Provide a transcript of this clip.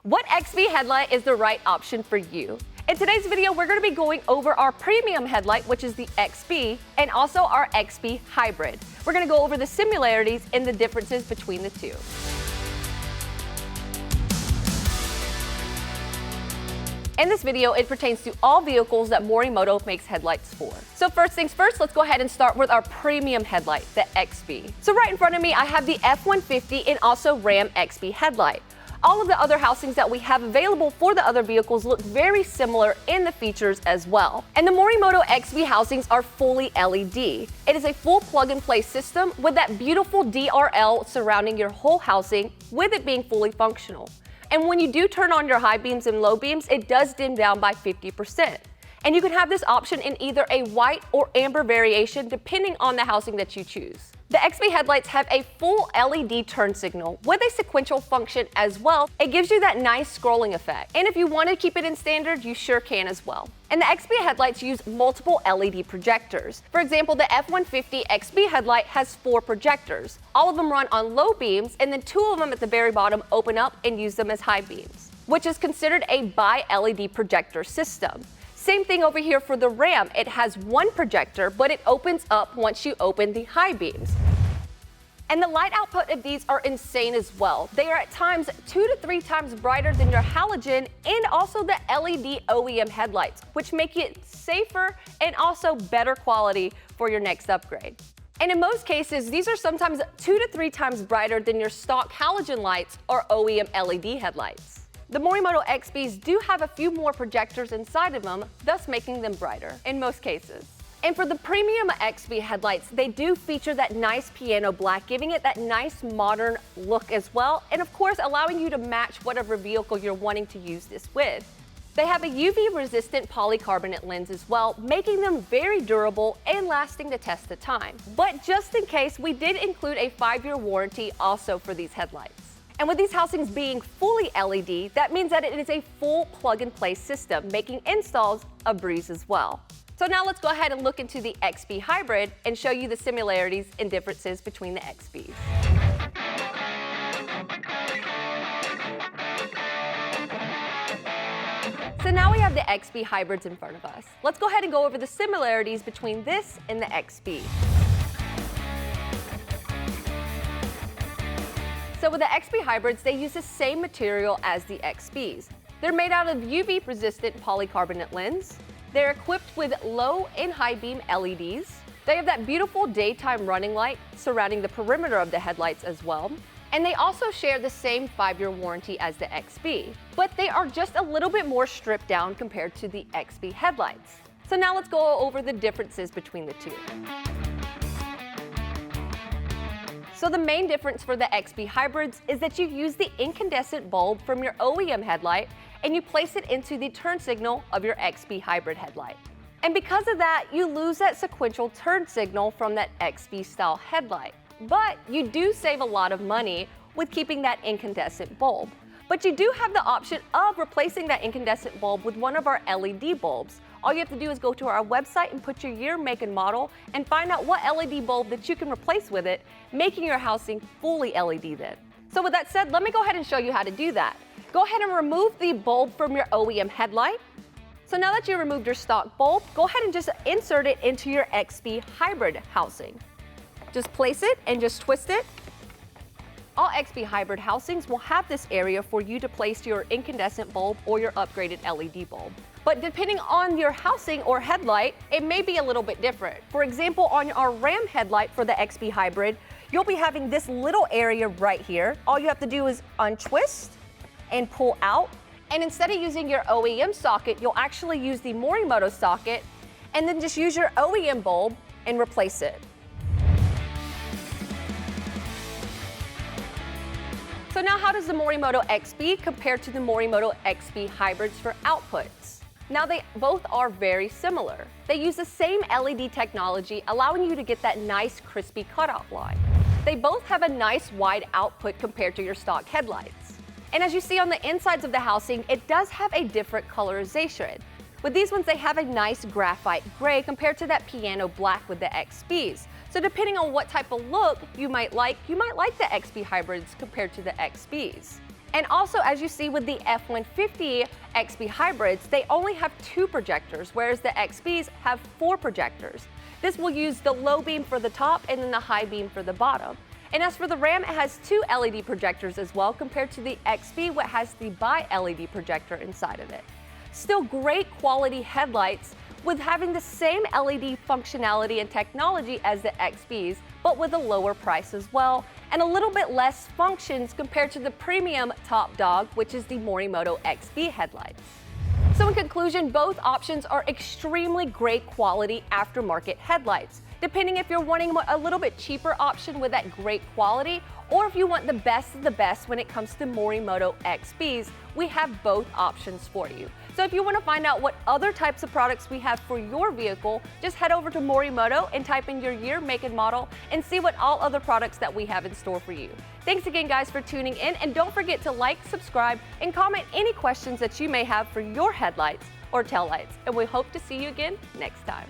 What XB headlight is the right option for you? In today's video, we're going to be going over our premium headlight, which is the XB, and also our XB Hybrid. We're going to go over the similarities and the differences between the two. In this video, it pertains to all vehicles that Morimoto makes headlights for. So first things first, let's go ahead and start with our premium headlight, the XB. So right in front of me, I have the F-150 and also Ram XB headlight. All of the other housings that we have available for the other vehicles look very similar in the features as well. And the Morimoto XB housings are fully LED. It is a full plug-and-play system with that beautiful DRL surrounding your whole housing, with it being fully functional. And when you do turn on your high beams and low beams, it does dim down by 50%. And you can have this option in either a white or amber variation depending on the housing that you choose. The XB headlights have a full LED turn signal with a sequential function as well. It gives you that nice scrolling effect. And if you want to keep it in standard, you sure can as well. And the XB headlights use multiple LED projectors. For example, the F-150 XB headlight has 4 projectors. All of them run on low beams, and then 2 of them at the very bottom open up and use them as high beams, which is considered a bi-LED projector system. Same thing over here for the Ram. It has 1 projector, but it opens up once you open the high beams. And the light output of these are insane as well. They are at times 2 to 3 times brighter than your halogen and also the LED OEM headlights, which make it safer and also better quality for your next upgrade. And in most cases, these are sometimes 2 to 3 times brighter than your stock halogen lights or OEM LED headlights. The Morimoto XBs do have a few more projectors inside of them, thus making them brighter in most cases. And for the premium XB headlights, they do feature that nice piano black, giving it that nice modern look as well, and of course allowing you to match whatever vehicle you're wanting to use this with. They have a UV-resistant polycarbonate lens as well, making them very durable and lasting the test of time. But just in case, we did include a 5-year warranty also for these headlights. And with these housings being fully LED, that means that it is a full plug-and-play system, making installs a breeze as well. So now let's go ahead and look into the XB Hybrid and show you the similarities and differences between the XBs. So now we have the XB Hybrids in front of us. Let's go ahead and go over the similarities between this and the XB. So with the XB Hybrids, they use the same material as the XBs. They're made out of UV-resistant polycarbonate lens. They're equipped with low and high beam LEDs. They have that beautiful daytime running light surrounding the perimeter of the headlights as well. And they also share the same 5-year warranty as the XB, but they are just a little bit more stripped down compared to the XB headlights. So now let's go over the differences between the two. So the main difference for the XB Hybrids is that you use the incandescent bulb from your OEM headlight and you place it into the turn signal of your XB Hybrid headlight. And because of that, you lose that sequential turn signal from that XB style headlight. But you do save a lot of money with keeping that incandescent bulb. But you do have the option of replacing that incandescent bulb with one of our LED bulbs. All you have to do is go to our website and put your year, make, and model and find out what LED bulb that you can replace with it, making your housing fully LED then. So with that said, let me go ahead and show you how to do that. Go ahead and remove the bulb from your OEM headlight. So now that you removed your stock bulb, go ahead and just insert it into your XB Hybrid housing. Just place it and just twist it. All XB Hybrid housings will have this area for you to place your incandescent bulb or your upgraded LED bulb. But depending on your housing or headlight, it may be a little bit different. For example, on our Ram headlight for the XB Hybrid, you'll be having this little area right here. All you have to do is untwist and pull out. And instead of using your OEM socket, you'll actually use the Morimoto socket and then just use your OEM bulb and replace it. So now how does the Morimoto XB compare to the Morimoto XB Hybrids for outputs? Now they both are very similar. They use the same LED technology, allowing you to get that nice crispy cutoff line. They both have a nice wide output compared to your stock headlights. And as you see on the insides of the housing, it does have a different colorization. With these ones, they have a nice graphite gray compared to that piano black with the XBs. So depending on what type of look you might like the XB Hybrids compared to the XBs. And also, as you see with the F-150 XB Hybrids, they only have 2 projectors, whereas the XBs have 4 projectors. This will use the low beam for the top and then the high beam for the bottom. And as for the RAM, it has 2 LED projectors as well, compared to the XB, which has the bi-LED projector inside of it. Still great quality headlights with having the same LED functionality and technology as the XBs, but with a lower price as well, and a little bit less functions compared to the premium top dog, which is the Morimoto XB headlights. So in conclusion, both options are extremely great quality aftermarket headlights. Depending if you're wanting a little bit cheaper option with that great quality, or if you want the best of the best when it comes to Morimoto XBs, we have both options for you. So if you want to find out what other types of products we have for your vehicle, just head over to Morimoto and type in your year, make, and model and see what all other products that we have in store for you. Thanks again, guys, for tuning in, and don't forget to like, subscribe, and comment any questions that you may have for your headlights or taillights, and we hope to see you again next time.